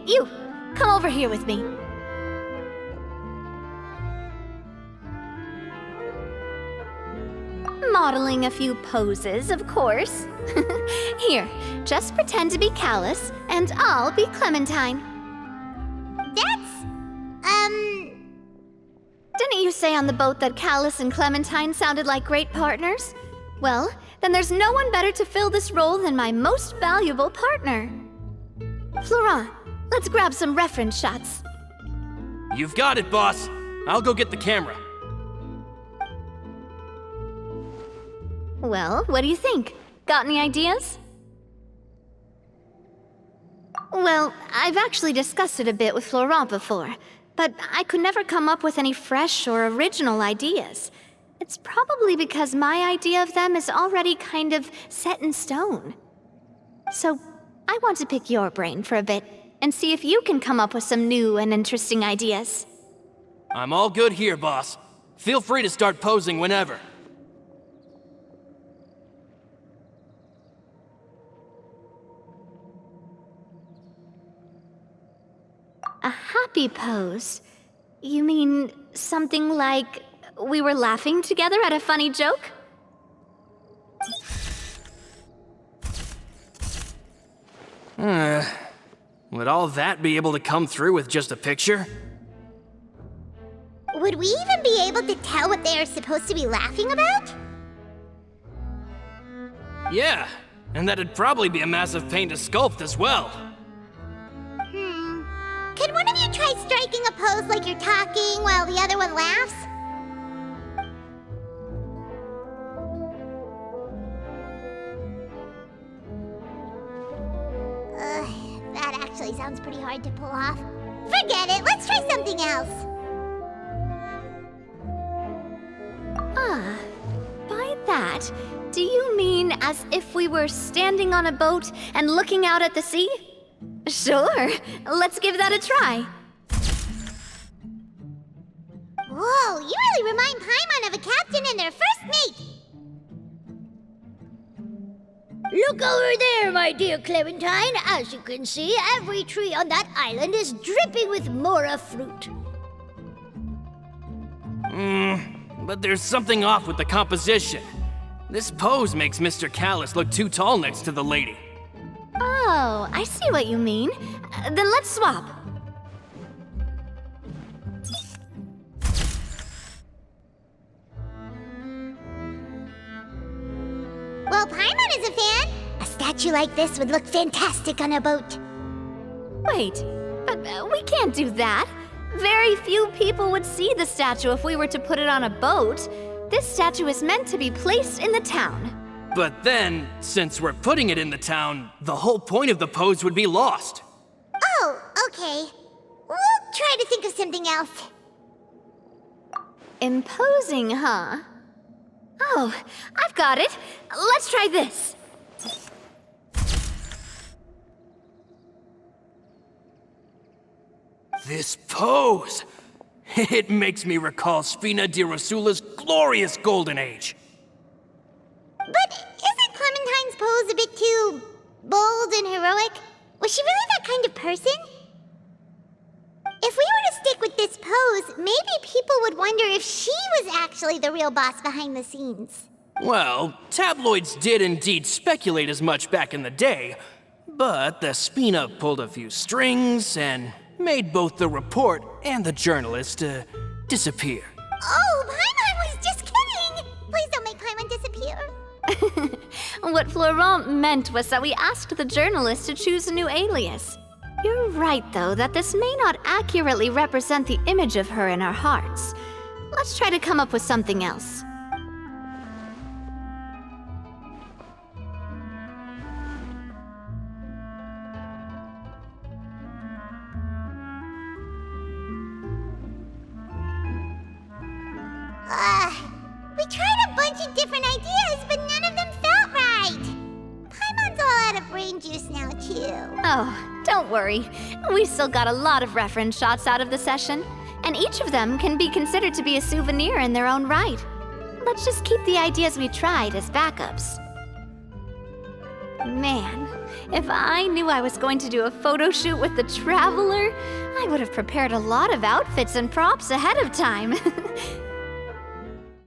You, come over here with me. Modeling a few poses, of course. Here, just pretend to be Callus, and I'll be Clementine. Didn't you say on the boat that Callus and Clementine sounded like great partners? Well, then there's no one better to fill this role than my most valuable partner. Florent, let's grab some reference shots. You've got it, boss. I'll go get the camera. Well, what do you think? Got any ideas? Well, I've actually discussed it a bit with Florent before, but I could never come up with any fresh or original ideas. It's probably because my idea of them is already kind of set in stone. So, I want to pick your brain for a bit and see if you can come up with some new and interesting ideas. I'm all good here, boss. Feel free to start posing whenever. A happy pose? You mean something like we were laughing together at a funny joke? Would all that be able to come through with just a picture? Would we even be able to tell what they are supposed to be laughing about? Yeah, and that'd probably be a massive pain to sculpt as well. Can one of you try striking a pose like you're talking while the other one laughs? That actually sounds pretty hard to pull off. Forget it, let's try something else. By that, do you mean as if we were standing on a boat and looking out at the sea? Sure, let's give that a try. Whoa, you really remind Paimon of a captain and their first mate. Look over there, my dear Clementine. As you can see, every tree on that island is dripping with mora fruit. But there's something off with the composition. This pose makes Mr. Callus look too tall next to the lady. Oh, I see what you mean. Then let's swap. Well, Paimon is a fan. A statue like this would look fantastic on a boat. Wait, but we can't do that. Very few people would see the statue if we were to put it on a boat. This statue is meant to be placed in the town. But then, since we're putting it in the town, the whole point of the pose would be lost. Oh, okay. We'll try to think of something else. Imposing, huh? Oh, I've got it. Let's try this. This pose! It makes me recall Spina di Rosula's glorious golden age. But isn't Clementine's pose a bit too bold and heroic? Was she really that kind of person? If we were to stick with this pose, maybe people would wonder if she was actually the real boss behind the scenes. Well, tabloids did indeed speculate as much back in the day, but the Spina pulled a few strings and made both the report and the journalist disappear. Oh, Paimon was just kidding! Please don't make Paimon disappear. What Florent meant was that we asked the journalist to choose a new alias. You're right, though, that this may not accurately represent the image of her in our hearts. Let's try to come up with something else. We tried a bunch of different ideas, but none of them felt right. Paimon's all out of brain juice now, too. Oh, don't worry. We still got a lot of reference shots out of the session, and each of them can be considered to be a souvenir in their own right. Let's just keep the ideas we tried as backups. Man, if I knew I was going to do a photo shoot with the Traveler, I would have prepared a lot of outfits and props ahead of time.